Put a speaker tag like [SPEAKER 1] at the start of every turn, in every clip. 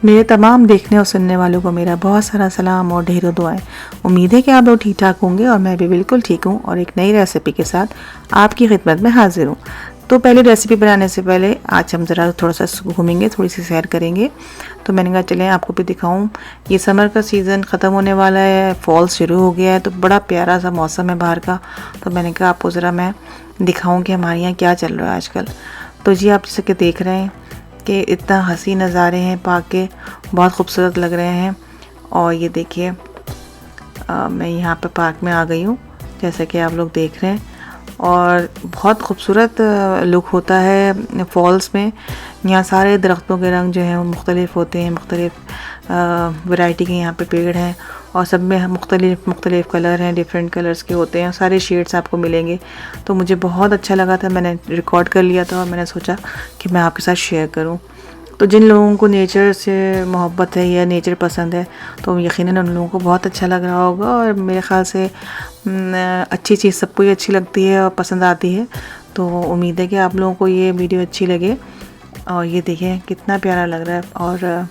[SPEAKER 1] मेरे तमाम देखने और सुनने वालों को मेरा बहुत सारा सलाम और ढेरों दुआएं। उम्मीद है कि आप लोग ठीक ठाक होंगे और मैं भी बिल्कुल ठीक हूँ और एक नई रेसिपी के साथ आपकी खिदमत में हाजिर हूँ। तो पहले रेसिपी बनाने से पहले आज हम ज़रा थोड़ा सा घूमेंगे, थोड़ी सी सैर करेंगे। तो मैंने कहा चलें आपको भी दिखाऊं। ये समर का सीज़न ख़त्म होने वाला है, फॉल शुरू हो गया है, तो बड़ा प्यारा सा मौसम है बाहर का। तो मैंने कहा आपको ज़रा मैं दिखाऊं कि हमारे यहाँ क्या चल रहा है आजकल। तो जी आप जैसे कि देख रहे हैं कि इतना हंसी नज़ारे हैं, पार्क के बहुत खूबसूरत लग रहे हैं। और ये देखिए मैं यहाँ पे पार्क में आ गई हूँ, जैसे कि आप लोग देख रहे हैं। और बहुत खूबसूरत लुक होता है फॉल्स में। यहाँ सारे दरख्तों के रंग जो हैं वो मुख्तलिफ होते हैं, मुख्तलिफ वैरायटी के यहाँ पे पेड़ हैं और सब में मुख्तलिफ कलर हैं, डिफरेंट कलर्स के होते हैं, सारे शेड्स आपको मिलेंगे। तो मुझे बहुत अच्छा लगा था, मैंने रिकॉर्ड कर लिया था और मैंने सोचा कि मैं आपके साथ शेयर करूँ। तो जिन लोगों को नेचर से मोहब्बत है या नेचर पसंद है तो यकीनन उन लोगों को बहुत अच्छा लग रहा होगा। और मेरे ख़्याल से अच्छी चीज़ सबको ही अच्छी लगती है और पसंद आती है। तो उम्मीद है कि आप लोगों को ये वीडियो अच्छी लगे। और ये देखें कितना प्यारा लग रहा है और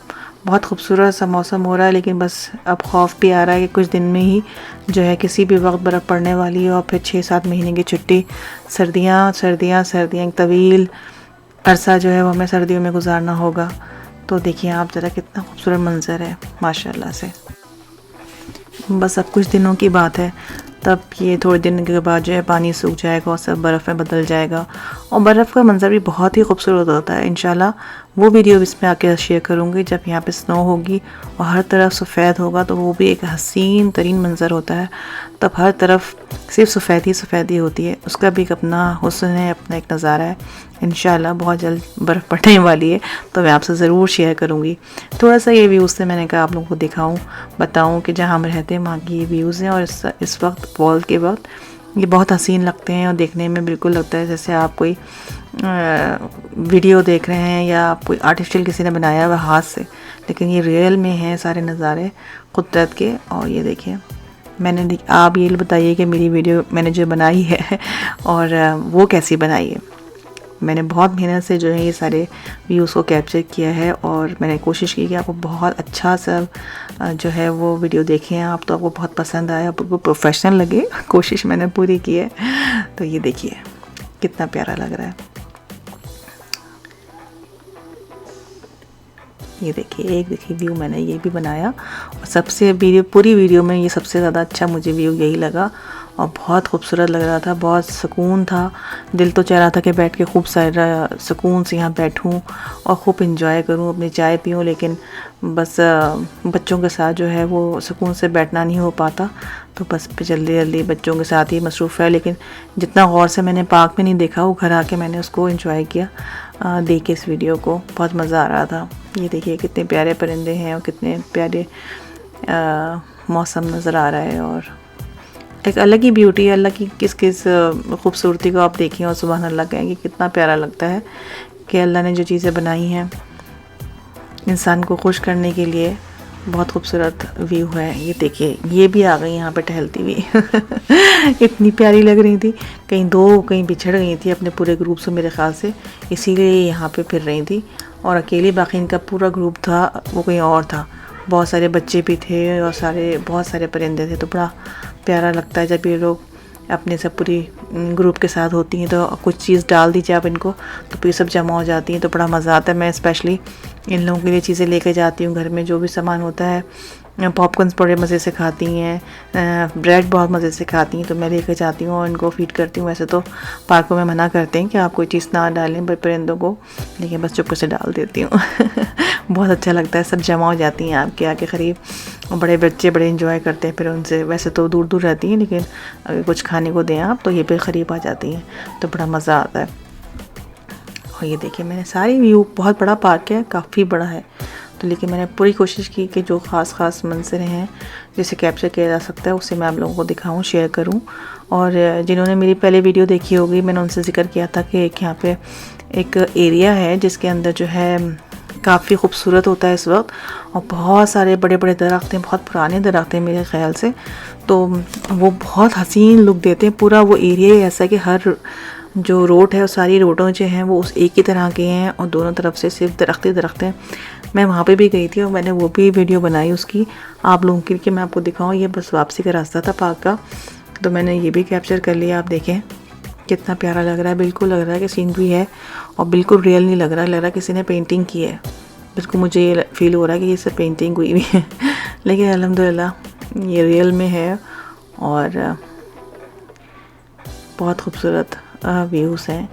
[SPEAKER 1] बहुत खूबसूरत सा मौसम हो रहा है। लेकिन बस अब खौफ भी आ रहा है कि कुछ दिन में ही जो है किसी भी वक्त बर्फ़ पड़ने वाली है और फिर 6-7 महीने की छुट्टी, सर्दियाँ एक तवील अरसा जो है वो हमें सर्दियों में गुजारना होगा। तो देखिए आप ज़रा कितना खूबसूरत मंज़र है माशाल्लाह से। बस अब कुछ दिनों की बात है, तब ये थोड़े दिन के बाद जो है पानी सूख जाएगा और सब बर्फ़ में बदल जाएगा और बर्फ़ का मंज़र भी बहुत ही खूबसूरत होता है। इंशाल्लाह वो वीडियो इसमें आके शेयर करूँगी जब यहाँ पे स्नो होगी और हर तरफ सफ़ेद होगा, तो वो भी एक हसीन तरीन मंज़र होता है। तब हर तरफ सिर्फ सफ़ेद ही होती है, उसका भी एक अपना हुस्न है, अपना एक नज़ारा है। इंशाल्लाह बहुत जल्द बर्फ़ पड़ने वाली है तो मैं आपसे ज़रूर शेयर करूँगी। थोड़ा सा ये व्यूज़ से मैंने कहा आप लोगों को दिखाऊँ, बताऊँ कि जहाँ हम रहते हैं वहाँ की ये व्यूज़ हैं। और इस वक्त फॉल के वक्त ये बहुत हसीन लगते हैं और देखने में बिल्कुल लगता है जैसे आप कोई वीडियो देख रहे हैं या आप कोई आर्टिफिशियल किसी ने बनाया हुआ हाथ से, लेकिन ये रियल में है सारे नज़ारे कुदरत के। और ये देखिए आप ये बताइए कि मेरी वीडियो मैंने जो बनाई है और वो कैसी बनाई है। मैंने बहुत मेहनत से जो है ये सारे व्यूज़ को कैप्चर किया है और मैंने कोशिश की कि आपको बहुत अच्छा सा जो है वो वीडियो देखें आप, तो आपको बहुत पसंद आए, आपको प्रोफेशनल लगे। कोशिश मैंने पूरी की है। तो ये देखिए कितना प्यारा लग रहा है। ये देखिए व्यू मैंने ये भी बनाया और पूरी वीडियो में ये सबसे ज़्यादा अच्छा मुझे व्यू यही लगा और बहुत खूबसूरत लग रहा था, बहुत सुकून था। दिल तो चाह रहा था कि बैठ के खूब सारा सुकून से यहाँ बैठूँ और खूब इंजॉय करूँ, अपनी चाय पीऊँ, लेकिन बस बच्चों के साथ जो है वो सुकून से बैठना नहीं हो पाता। तो बस जल्दी बच्चों के साथ ही मसरूफ़ है। लेकिन जितना गौर से मैंने पार्क में नहीं देखा, वो घर आके मैंने उसको इंजॉय किया देख के इस वीडियो को, बहुत मज़ा आ रहा था। ये देखिए कितने प्यारे परिंदे हैं और कितने प्यारे मौसम नज़र आ रहा है और एक अलग ही ब्यूटी है, अलग ही किस खूबसूरती को आप देखें और सुभान अल्लाह कहेंगे कितना प्यारा लगता है कि अल्लाह ने जो चीज़ें बनाई हैं इंसान को खुश करने के लिए। बहुत खूबसूरत व्यू है। ये देखिए ये भी आ गई यहाँ पे टहलती हुई इतनी प्यारी लग रही थी, कहीं बिछड़ गई थी अपने पूरे ग्रुप से मेरे ख़्याल से, इसीलिए यहाँ पे फिर रही थी। और अकेली बाकी इनका पूरा ग्रुप था वो कहीं और था, बहुत सारे बच्चे भी थे और बहुत सारे परिंदे थे। तो बड़ा प्यारा लगता है जब ये लोग अपने सब पूरी ग्रुप के साथ होती हैं, तो कुछ चीज़ डाल दीजिए आप इनको तो फिर सब जमा हो जाती हैं, तो बड़ा मज़ा आता है। मैं स्पेशली इन लोगों के लिए चीज़ें लेके जाती हूँ, घर में जो भी सामान होता है। पॉपकॉर्न्स बड़े मज़े से खाती हैं, ब्रेड बहुत मज़े से खाती हैं, तो मैं लेके जाती हूँ और इनको फीड करती हूँ। वैसे तो पार्कों में मना करते हैं कि आप कोई चीज़ ना डालें परिंदों को, लेकिन बस चुप से डाल देती हूँ बहुत अच्छा लगता है, सब जमा हो जाती हैं आपके आके करीब। बड़े बच्चे बड़े इंजॉय करते हैं फिर उनसे, वैसे तो दूर दूर रहती हैं, लेकिन अगर कुछ खाने को दें आप तो ये पे करीब आ जाती हैं, तो बड़ा मज़ा आता है। और ये देखिए मैंने सारी व्यू, बहुत बड़ा पार्क है, काफ़ी बड़ा है, तो लेकिन मैंने पूरी कोशिश की कि जो ख़ास मंजर हैं जिसे कैप्चर किया जा सकता है उससे मैं आप लोगों को दिखाऊं, शेयर करूं। और जिन्होंने मेरी पहले वीडियो देखी होगी, मैंने उनसे जिक्र किया था कि एक यहाँ पे एक एरिया है जिसके अंदर जो है काफ़ी खूबसूरत होता है इस वक्त और बहुत सारे बड़े बड़े दरख्त हैं, बहुत पुराने दरख्त हैं मेरे ख़्याल से, तो वो बहुत हसीन लुक देते हैं। पूरा वो एरिया ही ऐसा है कि हर जो रोड है वो सारी रोडों जो हैं वो उस एक ही तरह के हैं और दोनों तरफ से सिर्फ दरख्त ही दरख्त हैं। मैं वहाँ पे भी गई थी और मैंने वो भी वीडियो बनाई उसकी आप लोगों के लिए, मैं आपको दिखाऊँ। ये बस वापसी का रास्ता था पार्क का, तो मैंने ये भी कैप्चर कर लिया। आप देखें कितना प्यारा लग रहा है, बिल्कुल लग रहा है कि सीनरी है और बिल्कुल रियल नहीं लग रहा है किसी ने पेंटिंग की है। बिल्कुल मुझे ये फील हो रहा है कि ये सब पेंटिंग हुई हुई है लेकिन अल्हम्दुलिल्लाह ये रियल में है और बहुत खूबसूरत व्यूज़ हैं।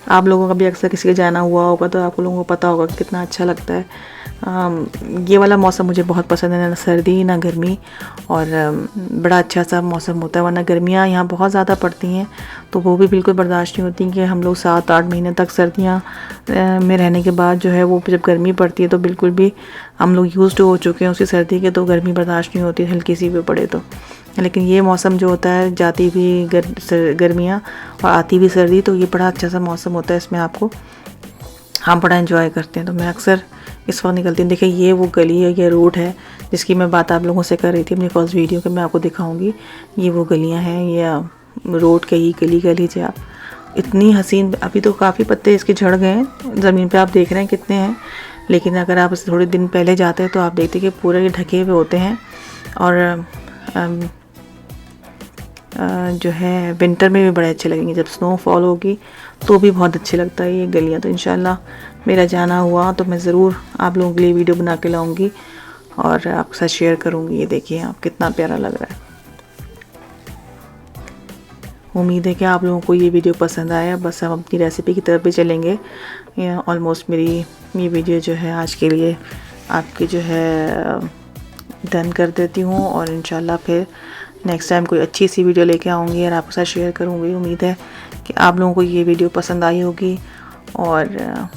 [SPEAKER 1] आप लोगों का भी अक्सर किसी का जाना हुआ होगा तो आप लोगों को पता होगा कि कितना अच्छा लगता है। ये वाला मौसम मुझे बहुत पसंद है, ना सर्दी ना गर्मी, और बड़ा अच्छा सा मौसम होता है। वरना गर्मियाँ यहाँ बहुत ज़्यादा पड़ती हैं तो वो भी बिल्कुल बर्दाश्त नहीं होती कि हम लोग 7-8 महीने तक सर्दियाँ में रहने के बाद जो है वो जब गर्मी पड़ती है तो बिल्कुल भी हम लोग यूज्ड हो चुके हैं उसी सर्दी के, तो गर्मी बर्दाश्त नहीं होती हल्की सी भी पड़े तो। लेकिन ये मौसम जो होता है, जाती भी गर्मियाँ और आती भी सर्दी, तो ये बड़ा अच्छा सा मौसम होता है। इसमें आपको हम बड़ा एंजॉय करते हैं। तो मैं अक्सर इस वक्त निकलती हूँ। देखिए ये वो गली है, ये रोड है जिसकी मैं बात आप लोगों से कर रही थी अपनी फर्स्ट वीडियो के, मैं आपको दिखाऊंगी। ये वो गलियाँ हैं, ये रोड के ही गली कह लीजिए आप। इतनी हसीन, अभी तो काफ़ी पत्ते इसके झड़ गए हैं, ज़मीन पे आप देख रहे हैं कितने हैं, लेकिन अगर आप थोड़े दिन पहले जाते हैं तो आप देखते कि पूरे ये ढके हुए होते हैं। और जो है विंटर में भी बड़े अच्छे लगेंगे, जब स्नोफॉल होगी तो भी बहुत अच्छे लगता है ये गलियाँ। तो इंशाल्लाह मेरा जाना हुआ तो मैं ज़रूर आप लोगों के लिए वीडियो बना के लाऊंगी और आपके साथ शेयर करूंगी। ये देखिए आप कितना प्यारा लग रहा है। उम्मीद है कि आप लोगों को ये वीडियो पसंद आया। बस हम अपनी रेसिपी की तरफ भी चलेंगे। ऑलमोस्ट मेरी ये वीडियो जो है आज के लिए आपकी जो है डन कर देती हूँ, और इंशाल्लाह फिर नेक्स्ट टाइम कोई अच्छी सी वीडियो लेके आऊँगी और आपके साथ शेयर करूँगी। उम्मीद है कि आप लोगों को ये वीडियो पसंद आई होगी, और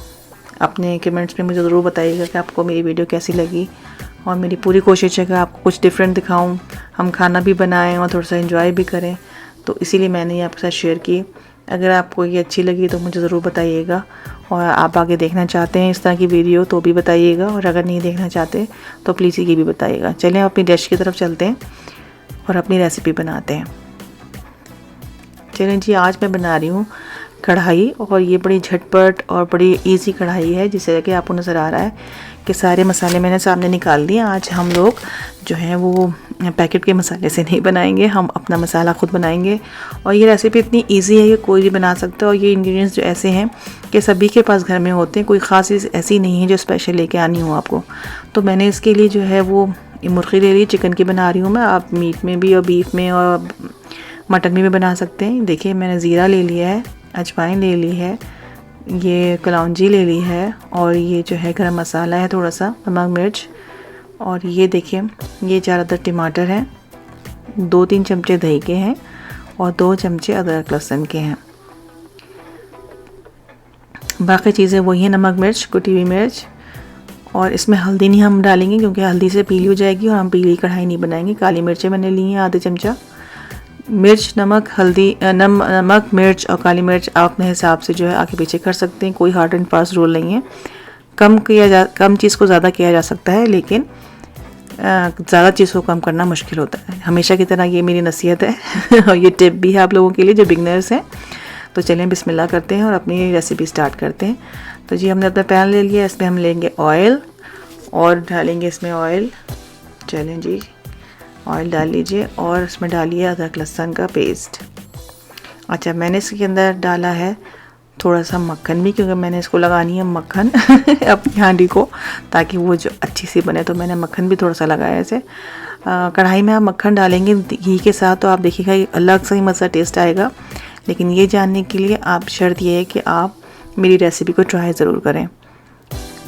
[SPEAKER 1] अपने कमेंट्स में मुझे ज़रूर बताइएगा कि आपको मेरी वीडियो कैसी लगी। और मेरी पूरी कोशिश है कि आपको कुछ डिफरेंट दिखाऊं, हम खाना भी बनाएं और थोड़ा सा एंजॉय भी करें, तो इसीलिए मैंने ये आपके साथ शेयर की। अगर आपको ये अच्छी लगी तो मुझे ज़रूर बताइएगा, और आप आगे देखना चाहते हैं इस तरह की वीडियो तो भी बताइएगा, और अगर नहीं देखना चाहते तो प्लीज़ ये भी बताइएगा। चलें अपनी डिश की तरफ चलते हैं और अपनी रेसिपी बनाते हैं। चलें जी, आज मैं बना रही हूँ कढ़ाई, और ये बड़ी झटपट और बड़ी इजी कढ़ाई है, जिससे कि आपको नज़र आ रहा है कि सारे मसाले मैंने सामने निकाल दिए। आज हम लोग जो है वो पैकेट के मसाले से नहीं बनाएंगे, हम अपना मसाला ख़ुद बनाएंगे। और ये रेसिपी इतनी इजी है कि कोई भी बना सकता है, और ये इंग्रेडिएंट्स जो ऐसे हैं कि सभी के पास घर में होते हैं, कोई ख़ास चीज़ ऐसी नहीं है जो स्पेशल लेके आनी हो आपको। तो मैंने इसके लिए जो है वो मुर्गी ले ली, चिकन की बना रही हूँ मैं। आप मीट में भी और बीफ में और मटन में भी बना सकते हैं। देखिए मैंने ज़ीरा ले लिया है, अजवाइन ले ली है, ये कलौंजी ले ली है, और ये जो है गरम मसाला है, थोड़ा सा नमक मिर्च, और ये देखिए ये 4 अदर टमाटर हैं, 2-3 चमचे दही के हैं, और 2 चमचे अदरक लहसुन के हैं। बाकी चीज़ें वही हैं, नमक मिर्च, कुटी हुई मिर्च, और इसमें हल्दी नहीं हम डालेंगे क्योंकि हल्दी से पीली हो जाएगी और हम पीली कढ़ाई नहीं बनाएंगे। काली मिर्चें मैंने ली हैं आधे चमचा, मिर्च, नमक, हल्दी, नमक, मिर्च और काली मिर्च आप अपने हिसाब से जो है आगे पीछे कर सकते हैं, कोई हार्ड एंड फास्ट रूल नहीं है। कम चीज़ को ज़्यादा किया जा सकता है, लेकिन ज़्यादा चीज़ को कम करना मुश्किल होता है। हमेशा की तरह ये मेरी नसीहत है और ये टिप भी है आप लोगों के लिए जो बिगनर्स हैं। तो चलें बिस्मिल्लाह करते हैं और अपनी रेसिपी स्टार्ट करते हैं। तो जी हमने अपना पैन ले लिया, इसमें हम लेंगे ऑयल और डालेंगे इसमें ऑयल। चलें जी, ऑयल डाल लीजिए और इसमें डालिए अदरक लहसुन का पेस्ट। अच्छा, मैंने इसके अंदर डाला है थोड़ा सा मक्खन भी, क्योंकि मैंने इसको लगानी है मक्खन अपनी हांडी को, ताकि वो जो अच्छी सी बने। तो मैंने मक्खन भी थोड़ा सा लगाया ऐसे। कढ़ाई में आप मक्खन डालेंगे घी के साथ तो आप देखिएगा एक अलग सा ही मज़ा टेस्ट आएगा। लेकिन ये जानने के लिए आप शर्त ये है कि आप मेरी रेसिपी को ट्राई ज़रूर करें।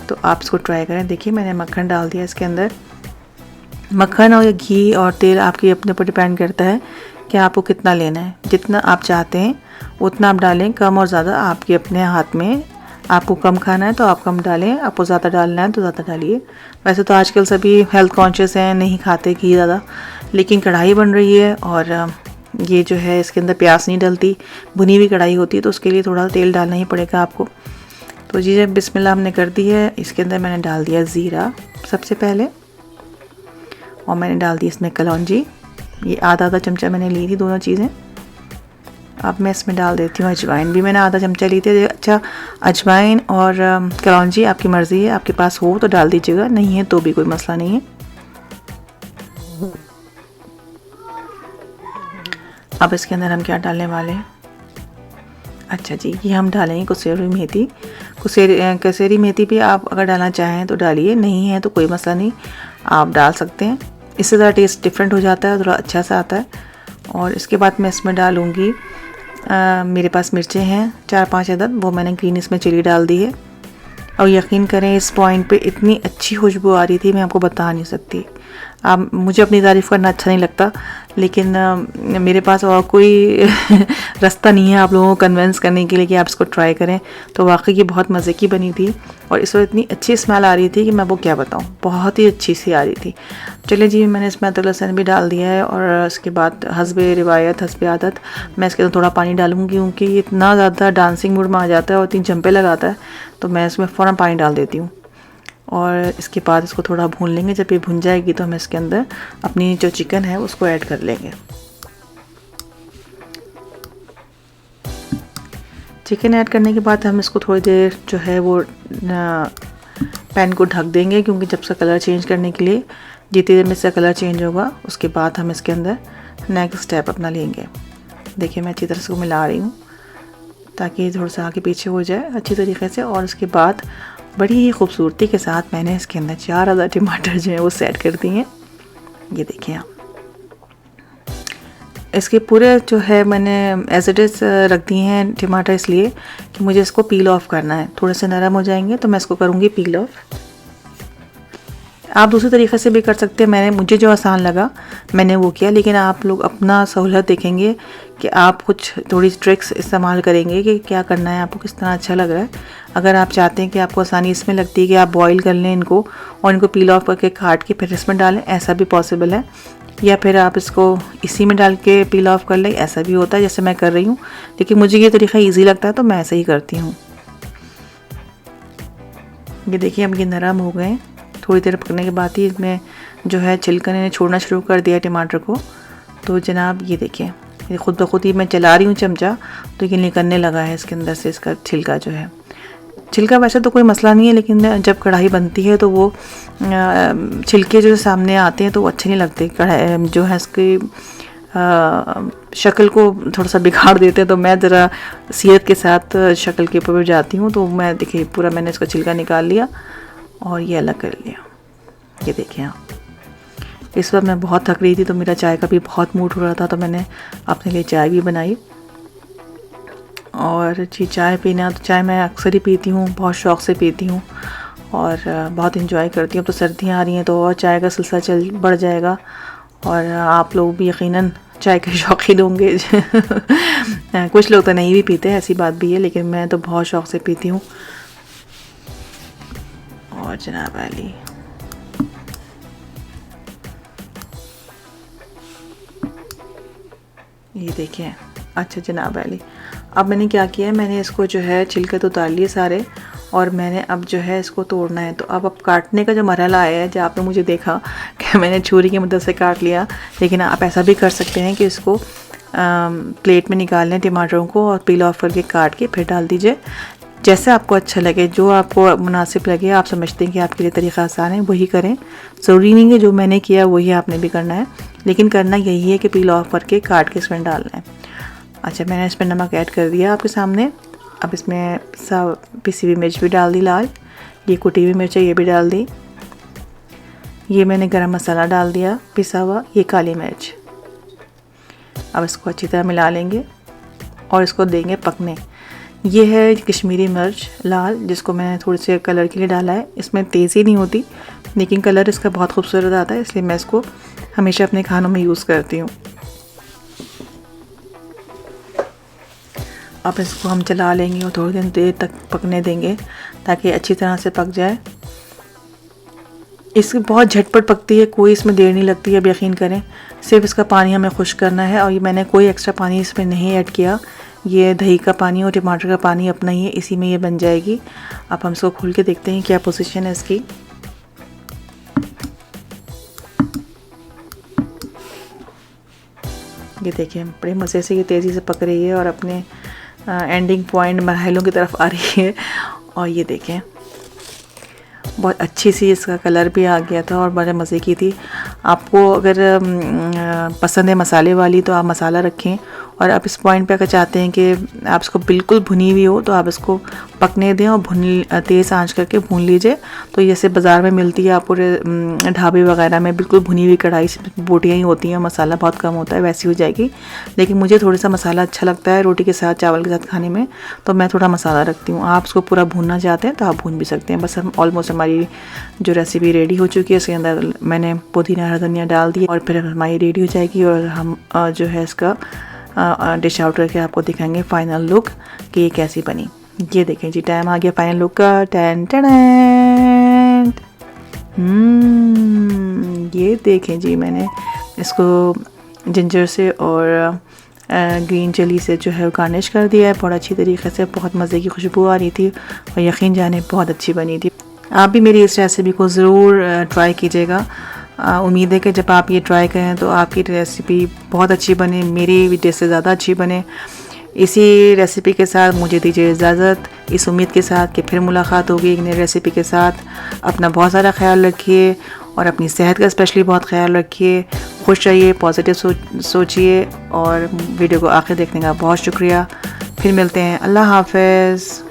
[SPEAKER 1] तो आप इसको ट्राई करें। देखिए मैंने मक्खन डाल दिया इसके अंदर। मक्खन और घी और तेल आपके अपने ऊपर डिपेंड करता है कि आपको कितना लेना है। जितना आप चाहते हैं उतना आप डालें, कम और ज़्यादा आपके अपने हाथ में। आपको कम खाना है तो आप कम डालें, आपको ज़्यादा डालना है तो ज़्यादा डालिए। वैसे तो आजकल सभी हेल्थ कॉन्शियस हैं, नहीं खाते घी ज़्यादा, लेकिन कढ़ाई बन रही है और ये जो है इसके अंदर प्याज नहीं डलती, भुनी हुई कढ़ाई होती है, तो उसके लिए थोड़ा तेल डालना ही पड़ेगा आपको। तो जी जब बिस्मिल्लाह हमने कर दी है, इसके अंदर मैंने डाल दिया ज़ीरा सबसे पहले, और मैंने डाल दी इसमें कलौंजी, ये आधा चमचा मैंने ली थी दोनों चीज़ें। अब मैं इसमें डाल देती हूँ अजवाइन भी। मैंने आधा चमचा ली थी। अच्छा, अजवाइन और कलौंजी आपकी मर्ज़ी है, आपके पास हो तो डाल दीजिएगा, नहीं है तो भी कोई मसला नहीं है। अब इसके अंदर हम क्या डालने वाले हैं? अच्छा जी, ये हम डालेंगे कसूरी मेथी। कसूरी मेथी भी आप अगर डालना चाहें तो डालिए, नहीं है तो कोई मसला नहीं, आप डाल सकते हैं। इससे ज़रा टेस्ट डिफरेंट हो जाता है, थोड़ा अच्छा सा आता है। और इसके बाद मैं इसमें डालूँगी, मेरे पास मिर्चें हैं 4-5 अदद, वो मैंने ग्रीन इसमें चिली डाल दी है। और यकीन करें इस पॉइंट पे इतनी अच्छी खुशबू आ रही थी, मैं आपको बता नहीं सकती। मुझे अपनी तारीफ़ करना अच्छा नहीं लगता, लेकिन मेरे पास और कोई रास्ता नहीं है आप लोगों को कन्विंस करने के लिए कि आप इसको ट्राई करें। तो वाकई ये बहुत मज़े की बनी थी और इस वक्त इतनी अच्छी स्मेल आ रही थी कि मैं वो क्या बताऊँ, बहुत ही अच्छी सी आ रही थी। चलिए जी, मैंने इसमें अदरक लहसुन भी डाल दिया है और उसके बाद हस्बे रिवायत हस्बे आदत मैं इसके अंदर थोड़ा पानी डालूँगी, क्योंकि ये इतना ज़्यादा डांसिंग मूड में आ जाता है और इतनी जंपे लगाता है, तो मैं इसमें फ़ौरन पानी डाल देती हूँ। और इसके बाद इसको थोड़ा भून लेंगे। जब ये भुन जाएगी तो हम इसके अंदर अपनी जो चिकन है उसको ऐड कर लेंगे। चिकन ऐड करने के बाद हम इसको थोड़ी देर जो है वो पैन को ढक देंगे, क्योंकि जब इसका कलर चेंज करने के लिए जितनी देर में इसका कलर चेंज होगा उसके बाद हम इसके अंदर नेक्स्ट स्टेप अपना लेंगे। देखिए मैं अच्छी तरह से मिला रही हूँ ताकि थोड़ा सा आगे पीछे हो जाए अच्छी तरीके से। और उसके बाद बड़ी ही खूबसूरती के साथ मैंने इसके अंदर 4 अदद टमाटर जो है वो सेट कर दिए हैं। ये देखिए आप, इसके पूरे जो है मैंने एज इट इज़ रख दिए हैं टमाटर, इसलिए कि मुझे इसको पील ऑफ करना है। थोड़े से नरम हो जाएंगे तो मैं इसको करूँगी पील ऑफ। आप दूसरे तरीक़े से भी कर सकते हैं, मुझे जो आसान लगा मैंने वो किया, लेकिन आप लोग अपना सहूलत देखेंगे कि आप कुछ थोड़ी ट्रिक्स इस्तेमाल करेंगे कि क्या करना है, आपको किस तरह अच्छा लग रहा है। अगर आप चाहते हैं कि आपको आसानी इसमें लगती है कि आप बॉईल कर लें इनको और इनको पील ऑफ करके काट के फिर इसमें डालें, ऐसा भी पॉसिबल है। या फिर आप इसको इसी में डाल के पील ऑफ कर लें, ऐसा भी होता है जैसे मैं कर रही हूँ। लेकिन मुझे ये तरीका ईजी लगता है तो मैं ऐसे ही करती हूँ। ये देखिए अब ये नरम हो गए। थोड़ी देर पकने के बाद ही इसमें जो है छिलका ने छोड़ना शुरू कर दिया टमाटर को। तो जनाब ये देखिए, ये खुद ब खुद ही मैं चला रही हूँ चमचा तो ये निकलने लगा है इसके अंदर से इसका छिलका जो है। छिलका वैसे तो कोई मसला नहीं है, लेकिन जब कढ़ाई बनती है तो वो छिलके जो सामने आते हैं तो वो अच्छे नहीं लगते। कढ़ाई जो है इसकी शक्ल को थोड़ा सा बिगाड़ देते हैं, तो मैं ज़रा सीरत के साथ शक्ल के ऊपर जाती हूँ। तो मैं देखिए पूरा मैंने इसका छिलका निकाल लिया और ये अलग कर लिया। ये देखिए आप, इस वक्त मैं बहुत थक रही थी तो मेरा चाय का भी बहुत मूड हो रहा था, तो मैंने अपने लिए चाय भी बनाई। और जी चाय पीना, तो चाय मैं अक्सर ही पीती हूँ, बहुत शौक़ से पीती हूँ और बहुत इंजॉय करती हूँ। तो सर्दियाँ आ रही हैं तो और चाय का सिलसिला बढ़ जाएगा और आप लोग भी यकीनन चाय के शौकीन होंगे। कुछ लोग तो नहीं भी पीते, ऐसी बात भी है, लेकिन मैं तो बहुत शौक़ से पीती हूँ। और जनाब अली ये देखिए। अच्छा जनाब अली, अब मैंने क्या किया है, मैंने इसको जो है छिलके तो उतार लिए सारे और मैंने अब जो है इसको तोड़ना है। तो अब काटने का जो मरहला आया है, जो आपने मुझे देखा कि मैंने छुरी की मदद से काट लिया, लेकिन आप ऐसा भी कर सकते हैं कि इसको प्लेट में निकाल लें टमाटरों को और पील ऑफ करके काट के फिर डाल दीजिए। जैसे आपको अच्छा लगे, जो आपको मुनासिब लगे, आप समझते हैं कि आपके लिए तरीक़ा आसान है, वही करें। ज़रूरी नहीं है जो मैंने किया वही आपने भी करना है, लेकिन करना यही है कि पील ऑफ करके काट के इसमें डालना है। अच्छा मैंने इसमें नमक ऐड कर दिया आपके सामने। अब इसमें पिसी हुई मिर्च भी डाल दी लाल, ये कुटी हुई मिर्च है ये भी डाल दी, ये मैंने गरम मसाला डाल दिया पिसा हुआ, ये काली मिर्च। अब इसको अच्छी तरह मिला लेंगे और इसको देंगे पकने। ये है कश्मीरी मिर्च लाल, जिसको मैंने थोड़े से कलर के लिए डाला है। इसमें तेज़ी नहीं होती लेकिन कलर इसका बहुत खूबसूरत आता है, इसलिए मैं इसको हमेशा अपने खानों में यूज़ करती हूँ। अब इसको हम चला लेंगे और थोड़ी देर तक पकने देंगे ताकि अच्छी तरह से पक जाए। इसकी बहुत झटपट पकती है, कोई इसमें देर नहीं लगती है, अब यकीन करें। सिर्फ इसका पानी हमें खुश्क करना है और ये मैंने कोई एक्स्ट्रा पानी इसमें नहीं ऐड किया। ये दही का पानी और टमाटर का पानी अपना ही है, इसी में ये बन जाएगी। अब हम इसको खोल के देखते हैं क्या पोजीशन है इसकी। ये देखें बड़े मज़े से ये तेज़ी से पक रही है और अपने एंडिंग पॉइंट मरहलों की तरफ आ रही है। और ये देखें बहुत अच्छी सी इसका कलर भी आ गया था और बड़े मज़े की थी। आपको अगर पसंद है मसाले वाली तो आप मसाला रखें, और आप इस पॉइंट पे अगर चाहते हैं कि आप इसको बिल्कुल भुनी हुई हो तो आप इसको पकने दें और तेज़ आंच करके भून लीजिए। तो जैसे बाज़ार में मिलती है आप पूरे ढाबे वगैरह में बिल्कुल भुनी हुई कढ़ाई से बोटियाँ ही होती हैं, मसाला बहुत कम होता है, वैसी हो जाएगी। लेकिन मुझे थोड़ा सा मसाला अच्छा लगता है रोटी के साथ, चावल के साथ खाने में, तो मैं थोड़ा मसाला रखती हूँ। आप उसको पूरा भूनना चाहते हैं तो आप भून भी सकते हैं। बस हम ऑलमोस्ट हमारी जो रेसिपी रेडी हो चुकी है, इसके अंदर मैंने पुदीना हरा धनिया डाल दिया और फिर हमारी रेडी हो जाएगी। और हम जो है इसका डिश आउट करके आपको दिखाएंगे फाइनल लुक कि ये कैसी बनी। ये देखें जी, टाइम आ गया फाइनल लुक का। Ten ten. ये देखें जी, मैंने इसको जिंजर से और ग्रीन चिली से जो है गार्निश कर दिया है बहुत अच्छी तरीके से। बहुत मज़े की खुशबू आ रही थी और यकीन जाने बहुत अच्छी बनी थी। आप भी मेरी इस रेसिपी को ज़रूर ट्राई कीजिएगा। उम्मीद है कि जब आप ये ट्राई करें तो आपकी रेसिपी बहुत अच्छी बने, मेरी वीडियो से ज़्यादा अच्छी बने। इसी रेसिपी के साथ मुझे दीजिए इजाज़त, इस उम्मीद के साथ कि फिर मुलाकात होगी एक नई रेसिपी के साथ। अपना बहुत सारा ख्याल रखिए और अपनी सेहत का स्पेशली बहुत ख्याल रखिए। खुश रहिए, पॉजिटिव सोचिए और वीडियो को आखिर देखने का बहुत शुक्रिया। फिर मिलते हैं। अल्लाह हाफ़िज़।